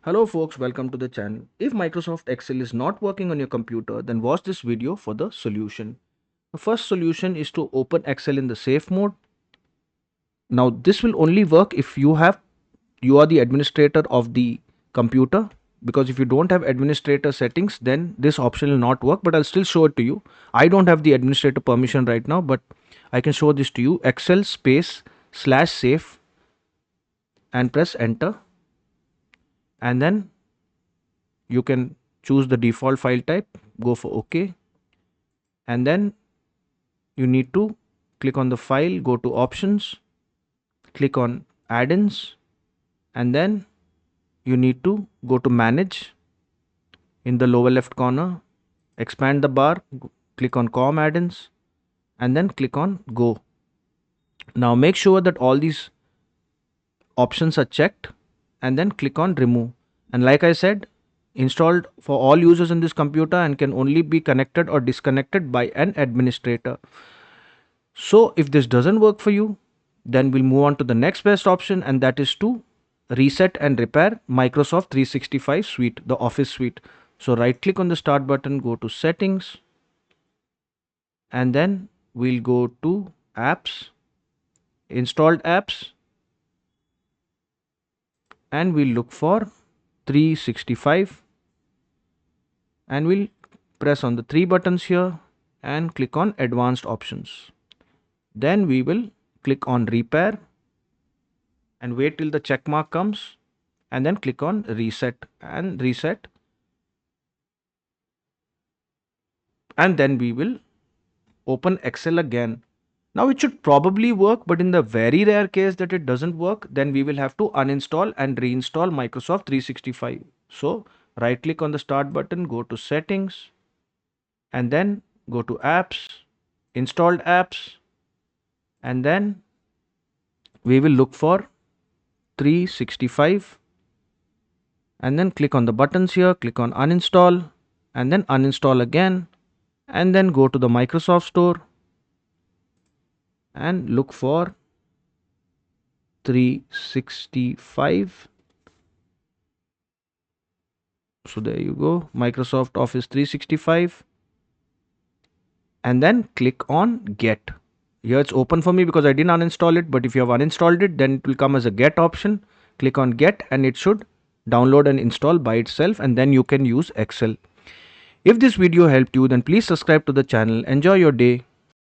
Hello folks, welcome to the channel. If Microsoft Excel is not working on your computer, then watch this video for the solution. The first solution is to open Excel in the safe mode. Now this will only work if you are the administrator of the computer, because if you don't have administrator settings, then this option will not work, but I'll still show it to you. I don't have the administrator permission right now, but I can show this to you. Excel space /safe and press enter, and then you can choose the default file type, go for OK, and then you need to click on the file, go to options, click on add-ins, and then you need to go to manage. In the lower left corner, expand the bar, click on com add-ins, and then click on go. Now make sure that all these options are checked, and then click on remove. And like I said, installed for all users in this computer and can only be connected or disconnected by an administrator. So if this doesn't work for you, then we'll move on to the next best option, and that is to reset and repair Microsoft 365 suite, the Office suite. So right click on the start button, go to settings, and then we'll go to apps, installed apps, and we'll look for 365, and we'll press on the three buttons here and click on advanced options. Then we will click on repair and wait till the check mark comes, and then click on reset, and then we will open Excel again. Now it should probably work, but in the very rare case that it doesn't work, then we will have to uninstall and reinstall Microsoft 365. So right click on the start button, go to settings, and then go to apps, installed apps, and then we will look for 365, and then click on the buttons here, click on uninstall, and then uninstall again, and then go to the Microsoft Store and look for 365. So there you go, Microsoft Office 365, and then click on get. Here it's open for me because I didn't uninstall it, but if you have uninstalled it, then it will come as a get option. Click on get, and it should download and install by itself, and then you can use Excel. If this video helped you, then please subscribe to the channel. Enjoy your day.